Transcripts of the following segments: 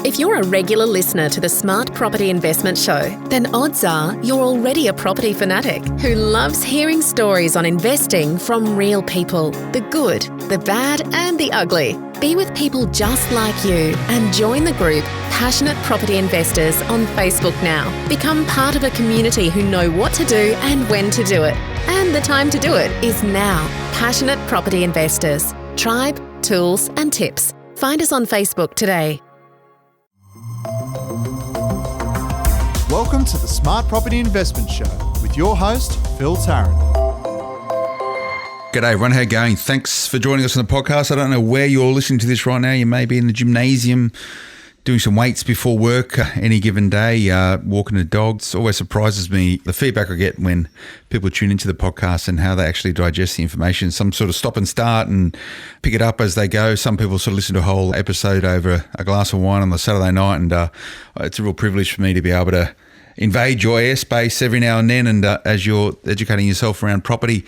If you're a regular listener to the Smart Property Investment Show, then odds are you're already a property fanatic who loves hearing stories on investing from real people. The good, the bad and the ugly. Be with people just like you and join the group Passionate Property Investors on Facebook now. Become part of a community who know what to do and when to do it. And the time to do it is now. Passionate Property Investors. Tribe, tools and tips. Find us on Facebook today. Welcome to the Smart Property Investment Show with your host, Phil Tarrant. G'day everyone, how you going? Thanks for joining us on the podcast. I don't know where you're listening to this right now. You may be in the gymnasium doing some weights before work any given day, walking the dogs. It always surprises me the feedback I get when people tune into the podcast and how they actually digest the information. Some sort of stop and start and pick it up as they go. Some people sort of listen to a whole episode over a glass of wine on the Saturday night, and it's a real privilege for me to be able to invade your airspace every now and then. And as you're educating yourself around property,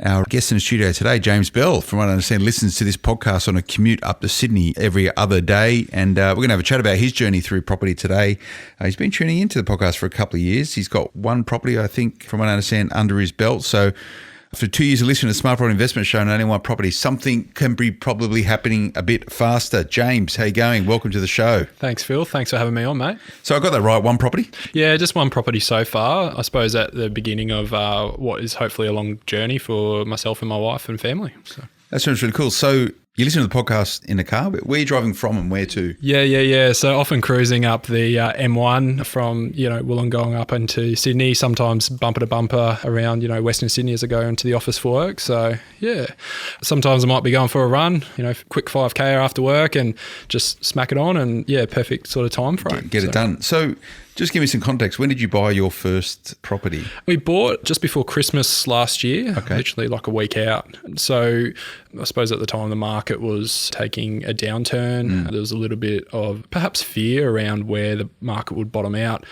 our guest in the studio today, James Bell, from what I understand, listens to this podcast on a commute up to Sydney every other day. And we're going to have a chat about his journey through property today. He's been tuning into the podcast for a couple of years. He's got one property, I think, from what I understand, under his belt. So after 2 years of listening to the Smart Property Investment Show and only one property, something can be probably happening a bit faster. James, how you going? Welcome to the show. Thanks, Phil. Thanks for having me on, mate. So I got that right, one property? Yeah, just one property so far. I suppose at the beginning of what is hopefully a long journey for myself and my wife and family. So that sounds really cool. So you listen to the podcast in the car. Where are you driving from and where to? Yeah. So often cruising up the M1 from, Wollongong up into Sydney, sometimes bumper to bumper around, Western Sydney as I go into the office for work. So, yeah, sometimes I might be going for a run, quick 5K after work and just smack it on and, perfect sort of time frame. Get it done. So just give me some context. When did you buy your first property? We bought just before Christmas last year, literally like a week out. So I suppose at the time the market was taking a downturn. There was a little bit of perhaps fear around where the market would bottom out.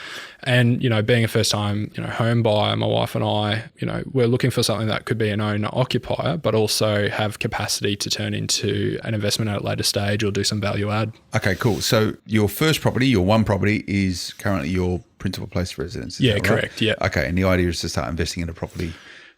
And, being a first time, home buyer, my wife and I, we're looking for something that could be an owner occupier, but also have capacity to turn into an investment at a later stage or do some value add. Okay, cool. So your first property, your one property, is currently your principal place of residence. Yeah, correct. Right? Yeah. Okay. And the idea is to start investing in a property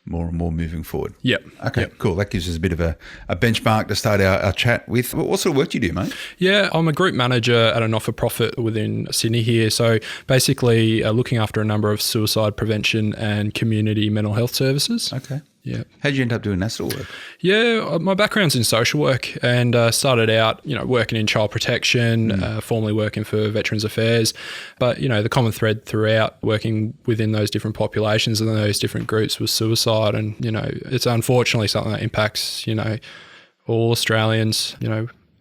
more and more moving forward. Yep. Okay, cool. That gives us a bit of a benchmark to start our chat with. What sort of work do you do, mate? Yeah, I'm a group manager at a not-for-profit within Sydney here. So basically looking after a number of suicide prevention and community mental health services. Okay. Yeah. How did you end up doing that sort of work? Yeah, my background's in social work and started out, working in child protection, formerly working for Veterans Affairs. But, the common thread throughout working within those different populations and those different groups was suicide. And, it's unfortunately something that impacts, all Australians,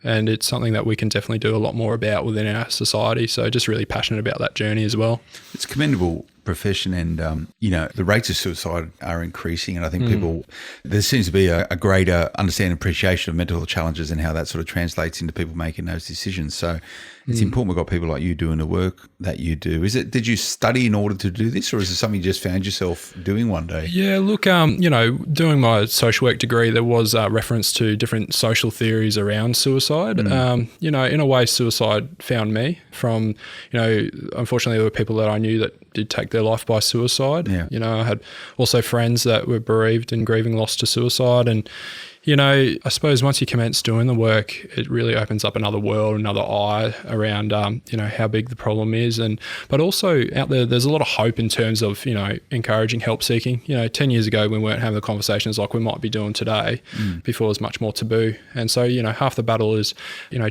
and it's something that we can definitely do a lot more about within our society. So just really passionate about that journey as well. It's a commendable profession and, the rates of suicide are increasing. And I think there seems to be a greater understanding and appreciation of mental health challenges and how that sort of translates into people making those decisions. So it's important we've got people like you doing the work that you do. Did you study in order to do this, or is it something you just found yourself doing one day? Yeah, look, doing my social work degree, there was reference to different social theories around suicide. In a way, suicide found me from, unfortunately there were people that I knew that did take their life by suicide. Yeah. I had also friends that were bereaved and grieving loss to suicide. And, I suppose once you commence doing the work, it really opens up another world, another eye around, how big the problem is. But also out there's a lot of hope in terms of, encouraging help seeking. 10 years ago we weren't having the conversations like we might be doing today. Before it was much more taboo. And so, half the battle is,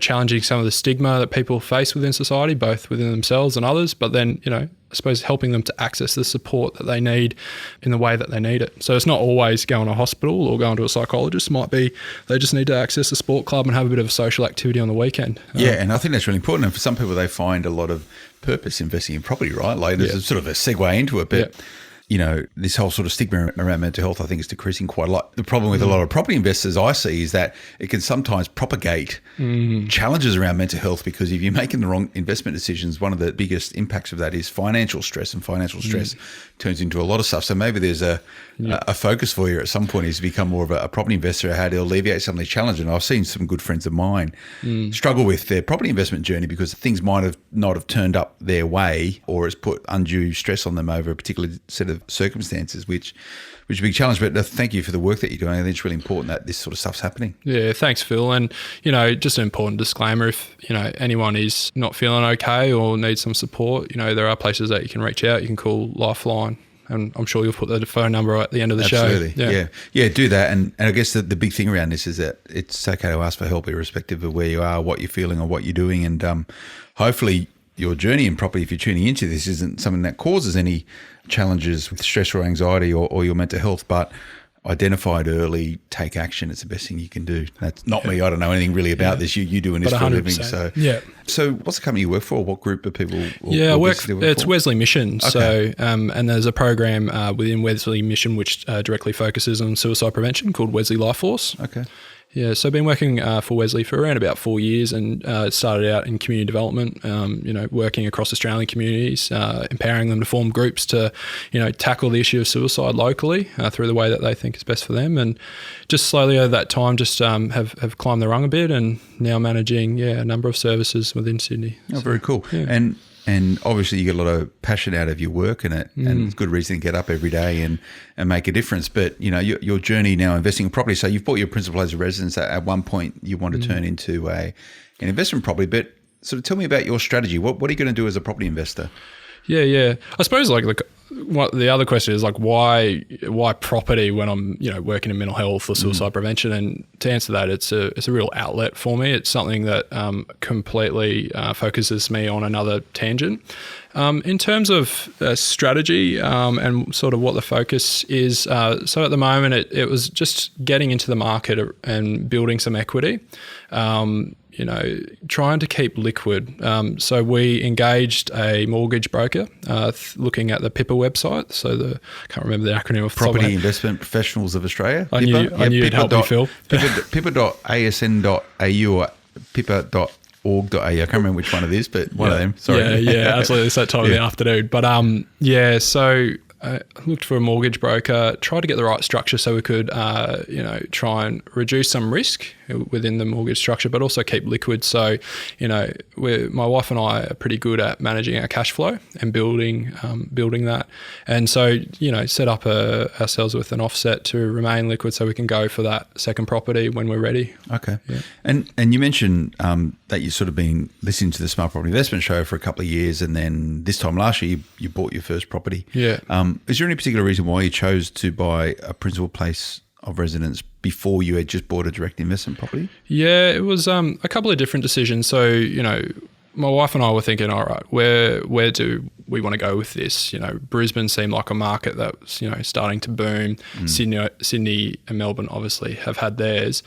challenging some of the stigma that people face within society, both within themselves and others, but then, I suppose helping them to access the support that they need in the way that they need it. So it's not always going to a hospital or going to a psychologist. It might be they just need to access a sport club and have a bit of a social activity on the weekend. Yeah, and I think that's really important. And for some people, they find a lot of purpose investing in property, right? Like there's sort of a segue into it. But this whole sort of stigma around mental health, I think, is decreasing quite a lot. The problem with a lot of property investors I see is that it can sometimes propagate challenges around mental health, because if you're making the wrong investment decisions, one of the biggest impacts of that is financial stress, and financial stress turns into a lot of stuff. So maybe there's a focus for you at some point is to become more of a property investor, how to alleviate some of these challenges. And I've seen some good friends of mine struggle with their property investment journey because things might have not have turned up their way, or it's put undue stress on them over a particular set of circumstances, which is a big challenge. But thank you for the work that you're doing. I think it's really important that this sort of stuff's happening. Yeah, thanks, Phil. And, just an important disclaimer, if, anyone is not feeling okay or needs some support, there are places that you can reach out. You can call Lifeline. And I'm sure you'll put the phone number at the end of the show. Absolutely, yeah, do that. And I guess the big thing around this is that it's okay to ask for help irrespective of where you are, what you're feeling or what you're doing. And hopefully your journey in property, if you're tuning into this, isn't something that causes any challenges with stress or anxiety or your mental health, but identify it early, take action. It's the best thing you can do. That's not me. I don't know anything really about this. You doing this for a living. So what's the company you work for? What group of people? It's Wesley Mission. Okay. So, and there's a program within Wesley Mission which directly focuses on suicide prevention called Wesley Life Force. Okay. Yeah, so I've been working for Wesley for around about 4 years, and started out in community development, working across Australian communities, empowering them to form groups to, tackle the issue of suicide locally through the way that they think is best for them. And just slowly over that time, just have climbed the rung a bit, and now managing, a number of services within Sydney. Oh, very cool. Yeah. And obviously you get a lot of passion out of your work and it's good reason to get up every day and make a difference. But, your journey now investing in property, so you've bought your principal place of residence. At one point you want to turn into an investment property, but sort of tell me about your strategy. What are you going to do as a property investor? Yeah. I suppose what the other question is why property when I'm working in mental health or suicide prevention? And to answer that, it's a real outlet for me. It's something that completely focuses me on another tangent. In terms of strategy and sort of what the focus is, so at the moment it was just getting into the market and building some equity. Trying to keep liquid. So we engaged a mortgage broker looking at the PIPA website. So I can't remember the acronym of Property Investment Professionals of Australia. I knew you'd help me, Phil. PIPA.asn.au or PIPA.org.au. I can't remember which one it is, but one of them. Sorry. Yeah, absolutely. It's that time of the afternoon. But so I looked for a mortgage broker, tried to get the right structure so we could, try and reduce some risk within the mortgage structure, but also keep liquid. So, my wife and I are pretty good at managing our cash flow and building that. And so, set up ourselves with an offset to remain liquid so we can go for that second property when we're ready. Okay. Yeah. And you mentioned that you've sort of been listening to the Smart Property Investment Show for a couple of years, and then this time last year you bought your first property. Yeah. Is there any particular reason why you chose to buy a principal place of residence before you had just bought a direct investment property? Yeah, it was a couple of different decisions. So, my wife and I were thinking, all right, where do we want to go with this? Brisbane seemed like a market that was, starting to boom. Sydney and Melbourne obviously have had theirs.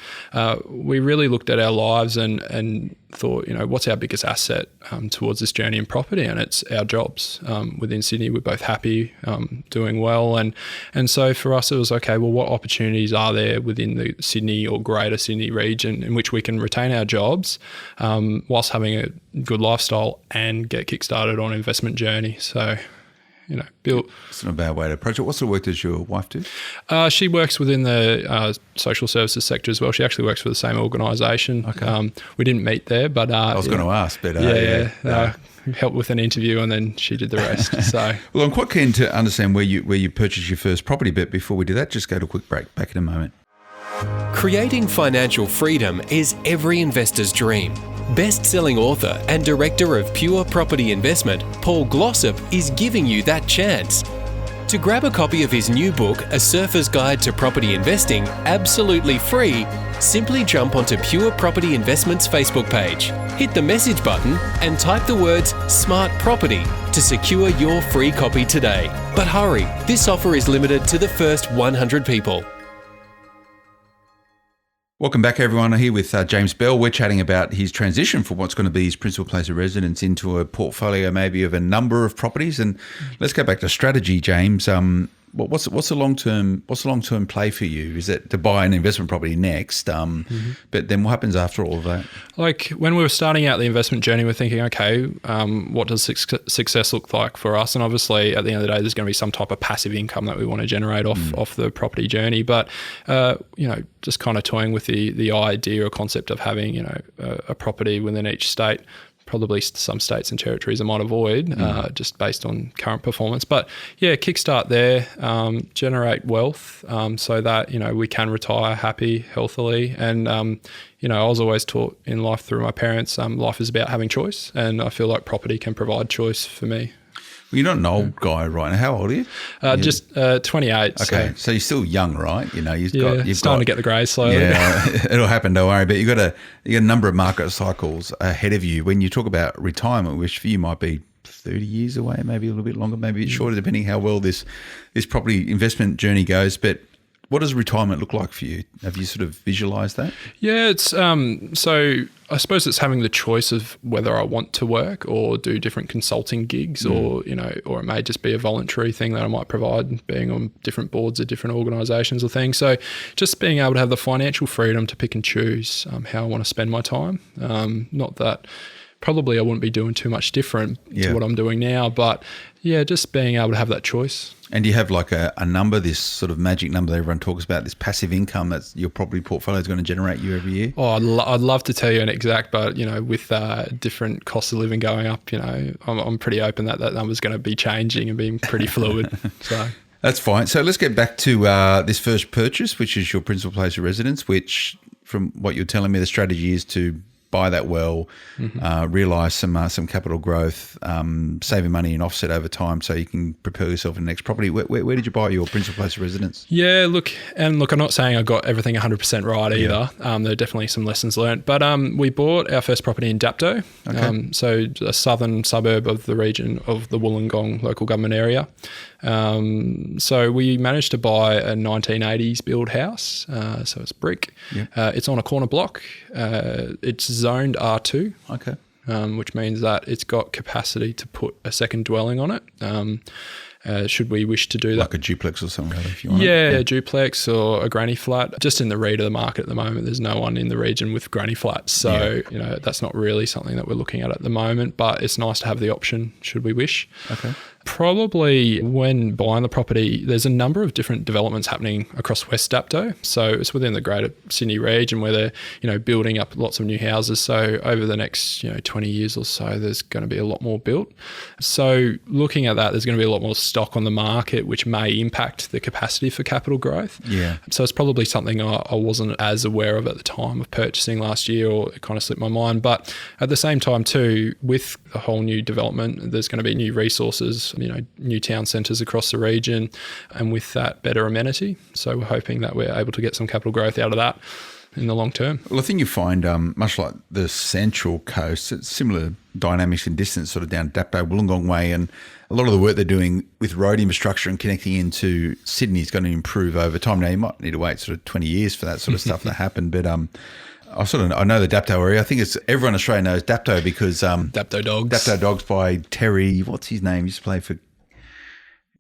We really looked at our lives and thought, what's our biggest asset towards this journey in property? And it's our jobs. Within Sydney, we're both happy, doing well. And so for us, it was, okay, well, what opportunities are there within the Sydney or greater Sydney region in which we can retain our jobs whilst having a good lifestyle and get kickstarted on an investment journey? So, built. It's not a bad way to approach it. What sort of work does your wife do? She works within the social services sector as well. She actually works for the same organisation. Okay. We didn't meet there, but I was going to ask, but helped with an interview and then she did the rest. So, well, I'm quite keen to understand where you purchased your first property. But before we do that, just go to a quick break. Back in a moment. Creating financial freedom is every investor's dream. Best-selling author and director of Pure Property Investment, Paul Glossop, is giving you that chance. To grab a copy of his new book, A Surfer's Guide to Property Investing, absolutely free, simply jump onto Pure Property Investment's Facebook page, hit the message button and type the words Smart Property to secure your free copy today. But hurry, this offer is limited to the first 100 people. Welcome back, everyone. I'm here with James Bell. We're chatting about his transition from what's going to be his principal place of residence into a portfolio maybe of a number of properties. And let's go back to strategy, James. What's the long-term play for you? Is it to buy an investment property next? But then what happens after all of that? Like when we were starting out the investment journey, we're thinking, okay, what does success look like for us? And obviously, at the end of the day, there's going to be some type of passive income that we want to generate off the property journey. But just kind of toying with the idea or concept of having a property within each state. Probably some states and territories I might avoid just based on current performance. But yeah, kickstart there, generate wealth so that, we can retire happy, healthily. And, I was always taught in life through my parents, life is about having choice. And I feel like property can provide choice for me. Well, you're not an old guy right now. How old are you? Just 28. Okay, so you're still young, right? You've starting to get the grey slowly. Yeah, it'll happen. Don't worry. But you got a number of market cycles ahead of you. When you talk about retirement, which for you might be 30 years away, maybe a little bit longer, maybe a bit shorter, depending how well this property investment journey goes. But what does retirement look like for you? Have you sort of visualised that? Yeah, it's so I suppose it's having the choice of whether I want to work or do different consulting gigs or it may just be a voluntary thing that I might provide being on different boards of different organisations or things. So just being able to have the financial freedom to pick and choose how I want to spend my time. Not that probably I wouldn't be doing too much different to what I'm doing now, but yeah, just being able to have that choice. And do you have like a number, this sort of magic number that everyone talks about, this passive income that your property portfolio is going to generate you every year? Oh, I'd love to tell you an exact, but with different costs of living going up, I'm pretty open that number's going to be changing and being pretty fluid. So that's fine. So let's get back to this first purchase, which is your principal place of residence, which from what you're telling me, the strategy is to buy that well, realise some capital growth, saving money and offset over time so you can prepare yourself for the next property. Where did you buy your principal place of residence? Yeah, look, I'm not saying I got everything 100% right either. There are definitely some lessons learned. But we bought our first property in Dapto, so a southern suburb of the region of the Wollongong local government area. So we managed to buy a 1980s build house. So it's brick. Yep. It's on a corner block. It's zoned R2. Okay. Which means that it's got capacity to put a second dwelling on it. Should we wish to do that. Like a duplex or something, if you want. Yeah, a duplex or a granny flat. Just in the read of the market at the moment, there's no one in the region with granny flats. So, that's not really something that we're looking at the moment, but it's nice to have the option should we wish. Okay. Probably when buying the property, there's a number of different developments happening across West Dapto. So it's within the greater Sydney region where they're, building up lots of new houses. So over the next, 20 years or so, there's going to be a lot more built. So looking at that, there's going to be a lot more stock on the market, which may impact the capacity for capital growth. Yeah. So it's probably something I wasn't as aware of at the time of purchasing last year, or it kind of slipped my mind. But at the same time too, with the whole new development, there's going to be new resources, new town centres across the region, and with that, better amenity. So we're hoping that we're able to get some capital growth out of that in the long term. Well, I think you find, much like the Central Coast, it's similar dynamics and distance sort of down Dapto, Wollongong way, and a lot of the work they're doing with road infrastructure and connecting into Sydney is going to improve over time. Now, you might need to wait sort of 20 years for that sort of stuff to happen, but I know the Dapto area. I think everyone in Australia knows Dapto because Dapto Dogs. Dapto Dogs by Terry. What's his name? He used to play for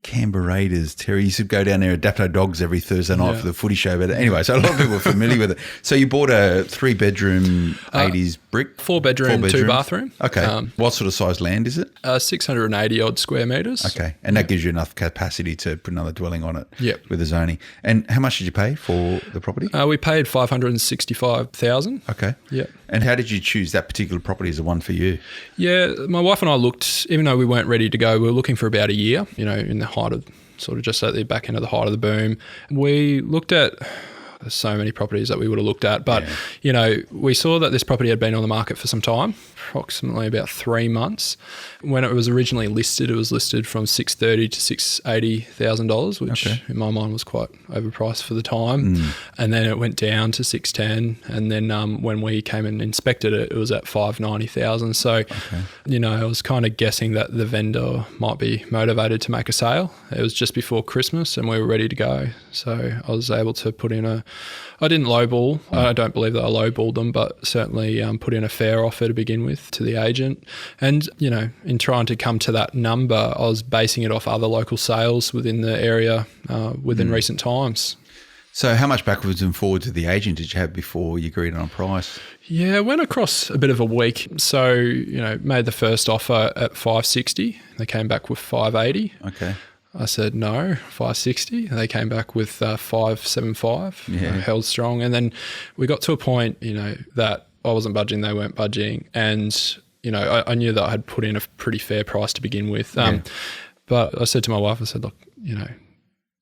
Canberra Raiders. Terry used to go down there at Dapto Dogs every Thursday night for the footy show. But anyway, so a lot of people are familiar with it. So you bought a 3-bedroom 80s brick? 4-bedroom, 2-bathroom. Okay. What sort of size land is it? 680 odd square metres. Okay. And that gives you enough capacity to put another dwelling on it with the zoning. And how much did you pay for the property? We paid $565,000. Okay. Yeah. And how did you choose that particular property as the one for you? Yeah, my wife and I looked, even though we weren't ready to go, we were looking for about a year, in the height of, sort of just at the back end of the height of the boom. We looked at, there's so many properties that we would have looked at, but, we saw that this property had been on the market for some time, approximately about 3 months. When it was originally listed, it was listed from $630,000 to $680,000, which in my mind was quite overpriced for the time. And then it went down to $610,000, and then when we came and inspected it, it was at $590,000. So, I was kind of guessing that the vendor might be motivated to make a sale. It was just before Christmas, and we were ready to go. So I was able to put in a I didn't lowball. I don't believe that I lowballed them, but certainly put in a fair offer to begin with to the agent. And, in trying to come to that number, I was basing it off other local sales within the area within recent times. So how much backwards and forwards with the agent did you have before you agreed on a price? Yeah, went across a bit of a week. So, made the first offer at 560. They came back with 580. Okay. I said no, 560. They came back with 575. Yeah. Held strong. And then we got to a point, that I wasn't budging, they weren't budging. And, I knew that I had put in a pretty fair price to begin with. But I said to my wife, I said, look,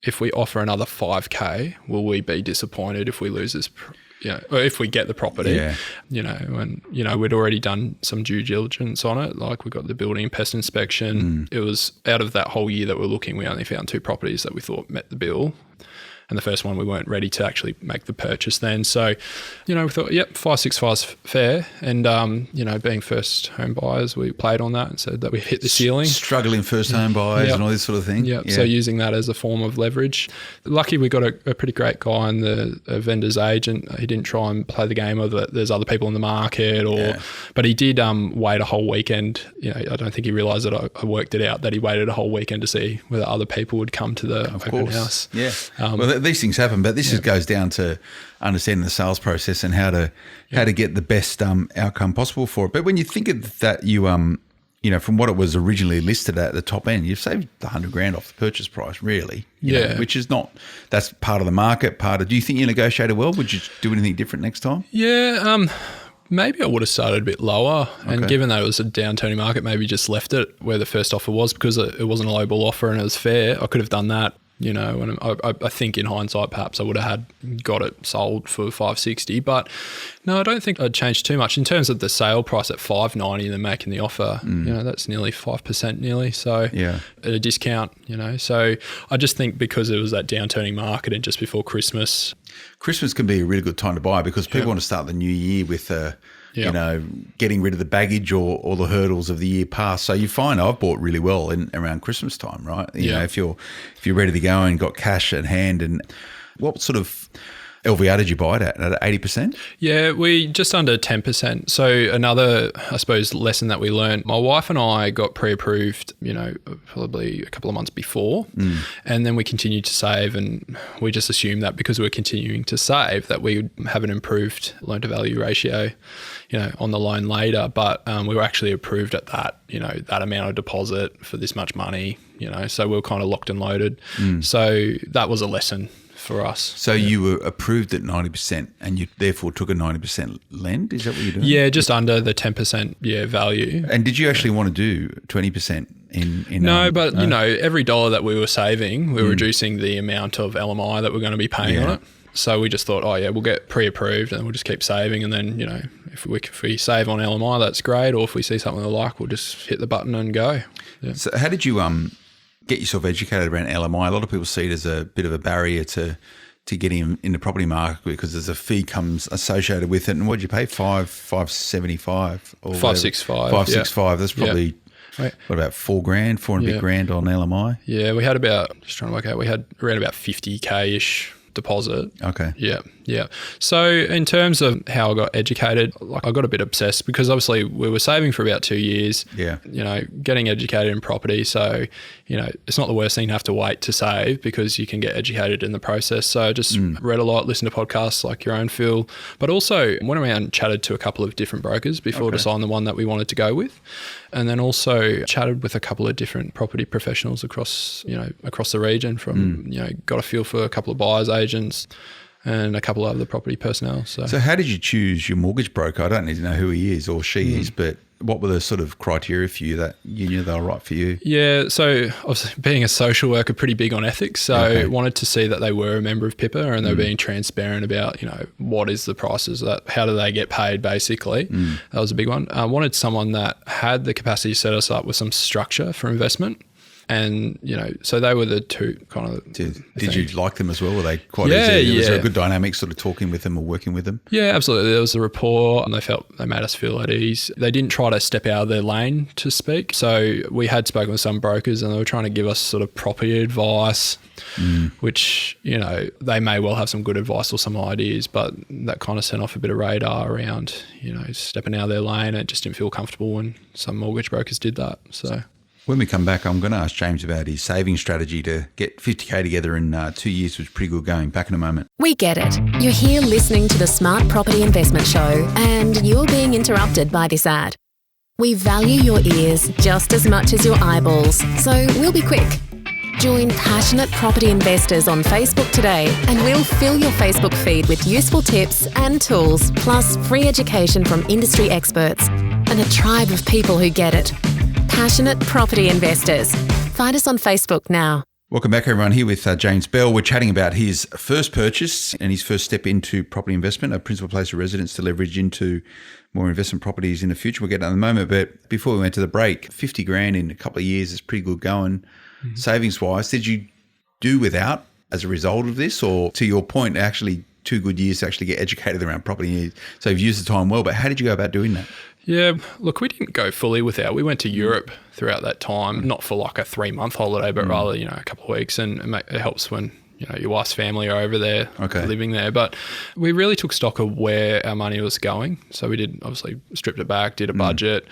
if we offer another 5K, will we be disappointed if we lose this, or if we get the property? Yeah. And, we'd already done some due diligence on it. Like we got the building and pest inspection. It was out of that whole year that we're looking, we only found 2 properties that we thought met the bill. And the first one, we weren't ready to actually make the purchase then. So, we thought, 565's fair. And, being first home buyers, we played on that and said that we hit the ceiling. Struggling first home buyers and all this sort of thing. Yeah. So using that as a form of leverage. Lucky we got a pretty great guy in the vendor's agent. He didn't try and play the game of that there's other people in the market but he did wait a whole weekend. I don't think he realised that I worked it out, that he waited a whole weekend to see whether other people would come to the open house. Yeah. Well, these things happen, but this just goes down to understanding the sales process and how to get the best outcome possible for it. But when you think of that, you from what it was originally listed at the top end, you've saved $100,000 off the purchase price, really. You know, which is not, that's part of the market. Do you think you negotiated well? Would you do anything different next time? Yeah. Maybe I would have started a bit lower, and given that it was a downturning market, maybe just left it where the first offer was, because it wasn't a low ball offer and it was fair. I could have done that. And I think in hindsight, perhaps I would have got it sold for 560. But no, I don't think I'd changed too much in terms of the sale price at 590 and then making the offer. That's nearly 5% nearly. So at a discount, So I just think because it was that downturning market and just before Christmas. Christmas can be a really good time to buy because people want to start the new year with getting rid of the baggage or the hurdles of the year past. So you find I've bought really well around Christmas time, right? You know, if you're ready to go and got cash at hand. And what sort of LVR did you buy it at 80%? Yeah, we just under 10%. So another, I suppose, lesson that we learned, my wife and I got pre-approved, probably a couple of months before. And then we continued to save, and we just assumed that because we were continuing to save that we would have an improved loan to value ratio, on the loan later. But we were actually approved at that, that amount of deposit for this much money, so we were kind of locked and loaded. So that was a lesson for us. So you were approved at 90% and you therefore took a 90% lend? Is that what you're doing? Yeah, just under the 10% value. And did you actually want to do 20% in No, but every dollar that we were saving, we were reducing the amount of LMI that we're going to be paying on it. So we just thought, we'll get pre-approved and we'll just keep saving. And then, if we save on LMI, that's great. Or if we see something we like, we'll just hit the button and go. Yeah. So how did you get yourself educated around LMI? A lot of people see it as a bit of a barrier to getting in the property market because there's a fee comes associated with it. And what did you pay? $575 or 565. 565. That's probably what, about $4,000, $4 and a bit grand on LMI. Yeah, we had about, just trying to work out, we had around about 50K-ish deposit. Okay. Yeah. So in terms of how I got educated, I got a bit obsessed because obviously we were saving for about 2 years. Yeah. Getting educated in property. So, it's not the worst thing to have to wait to save because you can get educated in the process. So I just read a lot, listened to podcasts like your own, Phil, but also went around and chatted to a couple of different brokers before deciding the one that we wanted to go with. And then also chatted with a couple of different property professionals across the region from, got a feel for a couple of buyers agents and a couple of other property personnel. So how did you choose your mortgage broker? I don't need to know who he is or she is, but what were the sort of criteria for you that you knew they were right for you? Yeah, so obviously being a social worker, pretty big on ethics. So wanted to see that they were a member of PIPA and they were being transparent about, what is the prices, how do they get paid basically. That was a big one. I wanted someone that had the capacity to set us up with some structure for investment. And, so they were the two kind of... Did you like them as well? Were they quite Yeah, easy? Was yeah. there a good dynamic sort of talking with them or working with them? Yeah, absolutely. There was a rapport and they made us feel at ease. They didn't try to step out of their lane to speak. So we had spoken with some brokers and they were trying to give us sort of property advice, which, they may well have some good advice or some ideas, but that kind of sent off a bit of radar around, stepping out of their lane. It just didn't feel comfortable when some mortgage brokers did that. So when we come back, I'm going to ask James about his saving strategy to get 50K together in 2 years, which was pretty good going. Back in a moment. We get it. You're here listening to the Smart Property Investment Show and you're being interrupted by this ad. We value your ears just as much as your eyeballs, so we'll be quick. Join passionate property investors on Facebook today and we'll fill your Facebook feed with useful tips and tools, plus free education from industry experts and a tribe of people who get it. Passionate property investors. Find us on Facebook now. Welcome back, everyone. Here with James Bell. We're chatting about his first purchase and his first step into property investment, a principal place of residence to leverage into more investment properties in the future. We'll get to that in a moment. But before we went to the break, 50 grand in a couple of years is pretty good going. Savings-wise, did you do without as a result of this? Or to your point, actually 2 good years to actually get educated around property? So you've used the time well, but how did you go about doing that? Yeah, look, we didn't go fully without. We went to Europe throughout that time, not for like a 3-month holiday, but rather, a couple of weeks. And it helps when, your wife's family are over there, living there. But we really took stock of where our money was going. So we did, obviously, stripped it back, did a budget.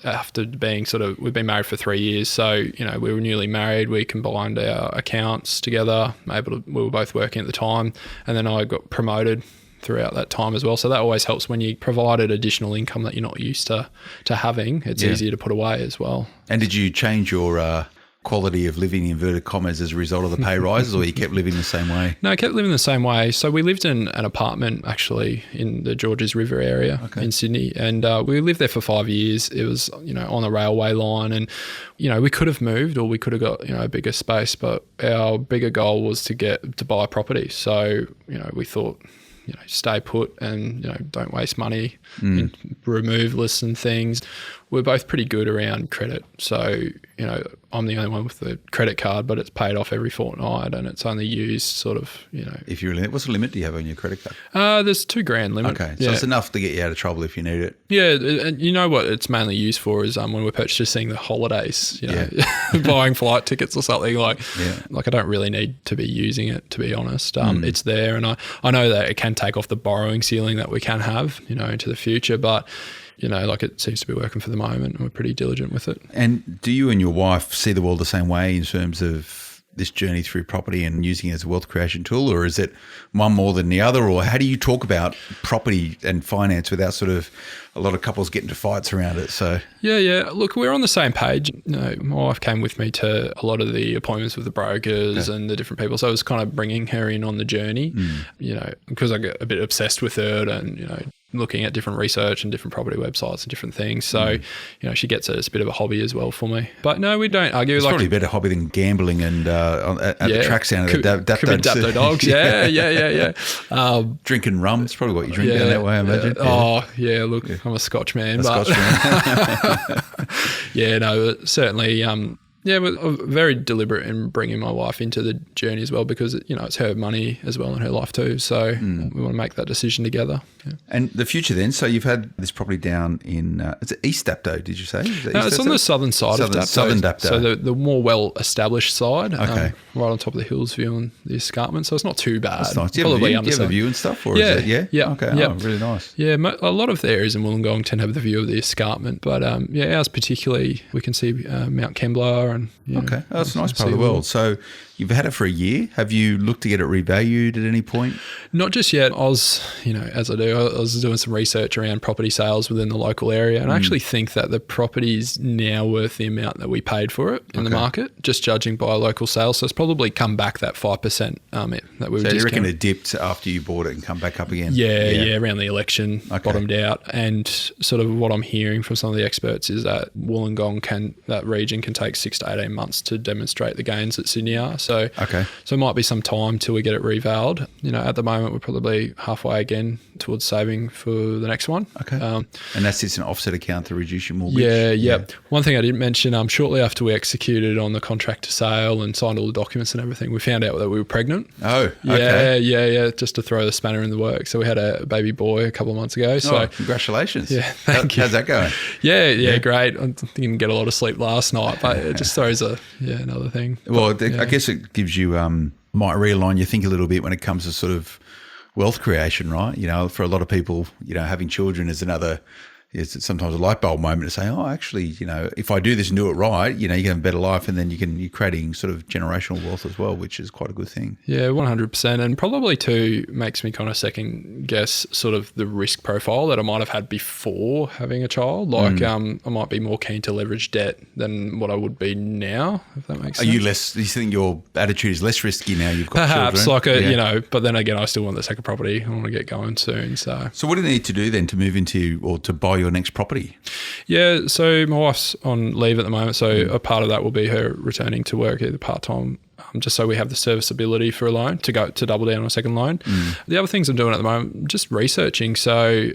After being we've been married for 3 years. So, we were newly married. We combined our accounts together. We were both working at the time. And then I got promoted throughout that time as well. So that always helps when you provided additional income that you're not used to having. It's easier to put away as well. And did you change your quality of living, inverted commas, as a result of the pay rises, or you kept living the same way? No, I kept living the same way. So we lived in an apartment actually in the Georges River area in Sydney, and we lived there for 5 years. It was, on the railway line, and, we could have moved or we could have got, a bigger space, but our bigger goal was to buy a property. So, we thought, stay put and, don't waste money, and remove lists and things. We're both pretty good around credit. So, I'm the only one with the credit card, but it's paid off every fortnight and it's only used sort of, If you're what's the limit do you have on your credit card? There's $2,000 limit. Okay, so it's enough to get you out of trouble if you need it. Yeah, and you know what it's mainly used for is when we're purchasing the holidays, buying flight tickets or something like I don't really need to be using it, to be honest. It's there, and I know that it can take off the borrowing ceiling that we can have, into the future, but it seems to be working for the moment and we're pretty diligent with it. And do you and your wife see the world the same way in terms of this journey through property and using it as a wealth creation tool, or is it one more than the other? Or how do you talk about property and finance without sort of a lot of couples getting into fights around it? So yeah. Look, we're on the same page. My wife came with me to a lot of the appointments with the brokers and the different people. So I was kind of bringing her in on the journey, because I get a bit obsessed with it and, looking at different research and different property websites and different things. So, she gets it as a bit of a hobby as well for me. But no, we don't argue. It's probably a better hobby than gambling and at the track sound of the Dapto dogs. Yeah. Drinking rum. It's probably what you drink down that way, I imagine. Look, I'm a Scotch man. Certainly. We're very deliberate in bringing my wife into the journey as well because, it's her money as well and her life too. So we want to make that decision together. Yeah. And the future then, so you've had this property down in, is it East Dapto, did you say? No, it's on the southern side of Dapto. Southern Dapto. So the more well-established side, right on top of the hills view and the escarpment. So it's not too bad. That's nice. Do you have a view and stuff? Or is it, yeah. Okay, yeah. Oh, really nice. Yeah, a lot of the areas in Wollongong tend to have the view of the escarpment. But ours particularly, we can see Mount Kembla and... Okay, that's a nice part of the world. So you've had it for a year. Have you looked to get it revalued at any point? Not just yet. I was, as I do, I was doing some research around property sales within the local area, and I actually think that the property is now worth the amount that we paid for it in the market, just judging by local sales. So it's probably come back that 5% that we were. So you reckon it dipped after you bought it and come back up again? Yeah, around the election, bottomed out. And sort of what I'm hearing from some of the experts is that Wollongong that region can take 6 to 18 months to demonstrate the gains that Sydney are. So So Okay. So it might be some time till we get it revaled. At the moment, we're probably halfway again towards saving for the next one. Okay. And that's just an offset account to reduce your mortgage? Yeah. One thing I didn't mention, shortly after we executed on the contract to sale and signed all the documents and everything, we found out that we were pregnant. Oh, okay. Yeah, just to throw the spanner in the works. So we had a baby boy a couple of months ago. So congratulations. Yeah, thank you. How's that going? Yeah, great. I didn't get a lot of sleep last night, but it just throws another thing. Well, I guess it gives you, might realign your think a little bit when it comes to sort of wealth creation, right? For a lot of people, having children is it's sometimes a light bulb moment to say, oh, actually, if I do this and do it right, you can have a better life, and then you're creating sort of generational wealth as well, which is quite a good thing. Yeah, 100%. And probably too makes me kind of second guess sort of the risk profile that I might have had before having a child. Like I might be more keen to leverage debt than what I would be now, if that makes sense. Do you think your attitude is less risky now you've got Perhaps, children? but then again, I still want the second property. I want to get going soon. So what do you need to do then to move into or to buy your next property? Yeah, so my wife's on leave at the moment, so a part of that will be her returning to work either part-time, just so we have the serviceability for a loan to double down on a second loan. The other things I'm doing at the moment, just researching, so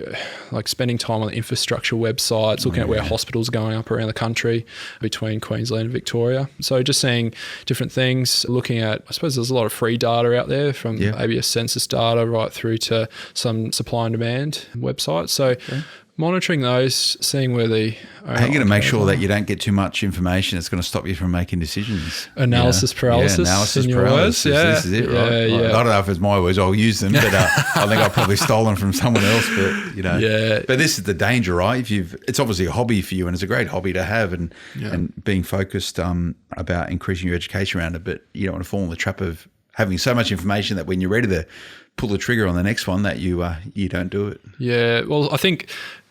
like spending time on the infrastructure websites, looking at where hospitals are going up around the country between Queensland and Victoria. So just seeing different things, looking at, I suppose there's a lot of free data out there from ABS census data right through to some supply and demand websites. So monitoring those, seeing where the... How are you going to make sure that you don't get too much information that's going to stop you from making decisions? Analysis paralysis. Yeah, analysis paralysis. This is it, right? Yeah. I don't know if it's my words, I'll use them, but I think I've probably stolen from someone else. But, But this is the danger, right? It's obviously a hobby for you, and it's a great hobby to have, and being focused about increasing your education around it, but you don't want to fall in the trap of having so much information that when you're ready to pull the trigger on the next one that you don't do it. Yeah, well, I think...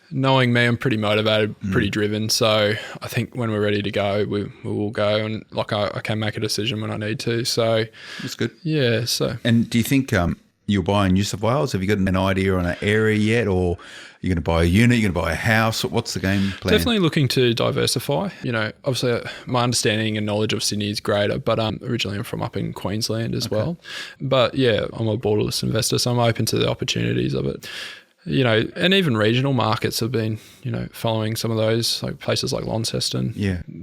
knowing me, I'm pretty motivated, pretty driven. So I think when we're ready to go, we will go, and I can make a decision when I need to. So that's good. Yeah. So. And do you think you'll buy in New South Wales? Have you got an idea on an area yet, or you're going to buy a unit? You're going to buy a house? What's the game plan? Definitely looking to diversify. Obviously my understanding and knowledge of Sydney is greater, but originally I'm from up in Queensland as well. But yeah, I'm a borderless investor, so I'm open to the opportunities of it. And even regional markets have been, following some of those, like places like Launceston,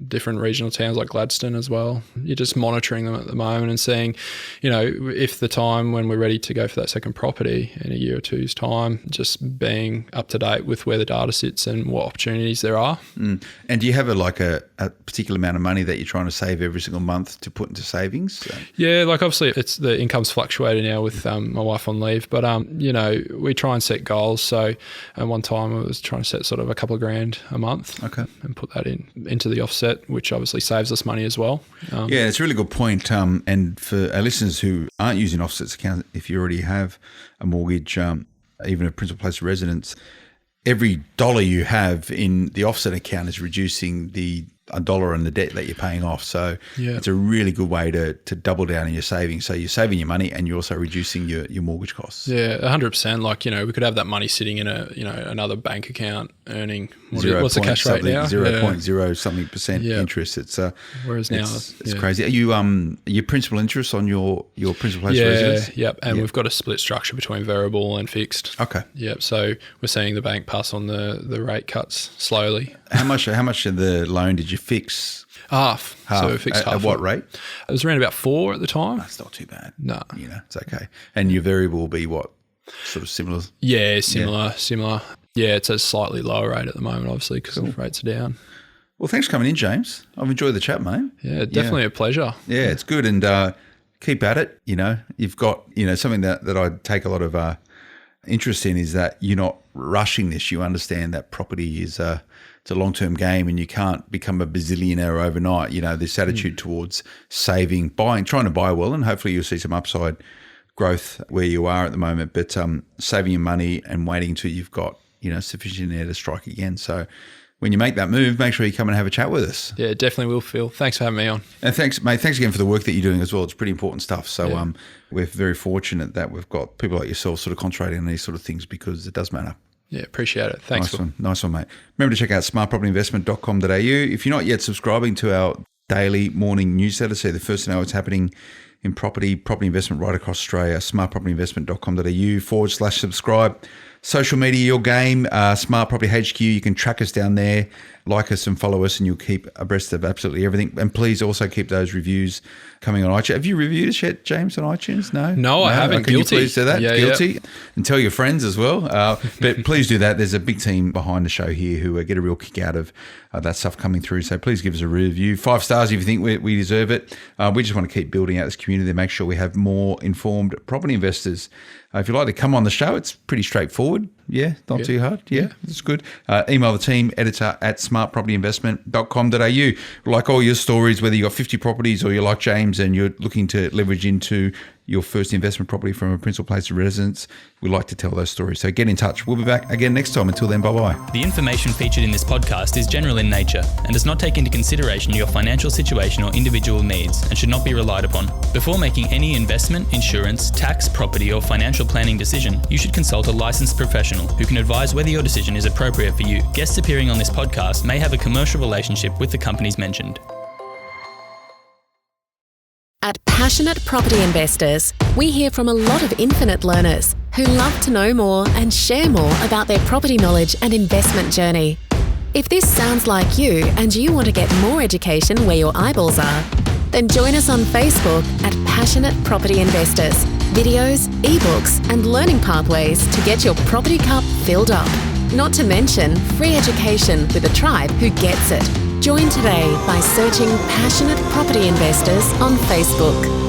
different regional towns like Gladstone as well. You're just monitoring them at the moment and seeing, if the time when we're ready to go for that second property in a year or two's time, just being up to date with where the data sits and what opportunities there are. And do you have a particular amount of money that you're trying to save every single month to put into savings? So. Yeah, obviously it's the income's fluctuating now with my wife on leave, but we try and set goals. So at one time I was trying to set sort of a couple of grand a month and put that into the offset, which obviously saves us money as well. It's a really good point. And for our listeners who aren't using offsets account, if you already have a mortgage, even a principal place of residence, every dollar you have in the offset account is reducing a dollar in the debt that you're paying off. So it's a really good way to double down on your savings. So you're saving your money and you're also reducing your mortgage costs. Yeah, 100%. We could have that money sitting in another bank account earning what's the cash rate now? 0.0 something percent interest. It's whereas now it's crazy. Are you your principal interest on your principal place of residence? Yep. And we've got a split structure between variable and fixed. Okay. Yep. So we're seeing the bank pass on the rate cuts slowly. How much of the loan did you fix? Half. So we fixed half. At what rate? It was around about 4 at the time. That's not too bad. No. It's okay. And your variable will be what? Sort of similar? Yeah, similar. Yeah, it's a slightly lower rate at the moment, obviously, because the rates are down. Well, thanks for coming in, James. I've enjoyed the chat, mate. Yeah, definitely a pleasure. Yeah, it's good. And keep at it. You've got, something that I take a lot of interest in is that you're not rushing this. You understand that property is it's a long-term game and you can't become a bazillionaire overnight. This attitude towards saving, trying to buy well, and hopefully you'll see some upside growth where you are at the moment, but saving your money and waiting until you've got, sufficient there to strike again. So when you make that move, make sure you come and have a chat with us. Yeah, definitely will, Phil. Thanks for having me on. And thanks, mate. Thanks again for the work that you're doing as well. It's pretty important stuff. So we're very fortunate that we've got people like yourself sort of concentrating on these sort of things because it does matter. Yeah, appreciate it. Thanks. Nice one, mate. Remember to check out smartpropertyinvestment.com.au. If you're not yet subscribing to our daily morning newsletter, so the first to know what's happening in property investment right across Australia. smartpropertyinvestment.com.au/subscribe. Social media, your game, Smart Property HQ. You can track us down there, like us and follow us, and you'll keep abreast of absolutely everything. And please also keep those reviews coming on iTunes. Have you reviewed us yet, James, on iTunes? No, I haven't. Can Guilty. you please do that? Yeah, Guilty. yeah. And tell your friends as well. But please do that. There's a big team behind the show here who get a real kick out of that stuff coming through. So please give us a review. 5 stars if you think we deserve it. We just want to keep building out this community to make sure we have more informed property investors. If you'd like to come on the show, it's pretty straightforward. Yeah, not too hard. Yeah, it's good. Email the team, editor@smartpropertyinvestment.com.au. Like all your stories, whether you've got 50 properties or you're like James and you're looking to leverage into your first investment property from a principal place of residence, we like to tell those stories. So get in touch. We'll be back again next time. Until then, bye-bye. The information featured in this podcast is general in nature and does not take into consideration your financial situation or individual needs and should not be relied upon. Before making any investment, insurance, tax, property or financial planning decision, you should consult a licensed professional who can advise whether your decision is appropriate for you. Guests appearing on this podcast may have a commercial relationship with the companies mentioned. At Passionate Property Investors, we hear from a lot of infinite learners who love to know more and share more about their property knowledge and investment journey. If this sounds like you and you want to get more education where your eyeballs are, then join us on Facebook at Passionate Property Investors. Videos, ebooks, and learning pathways to get your property cup filled up. Not to mention free education with a tribe who gets it. Join today by searching Passionate Property Investors on Facebook.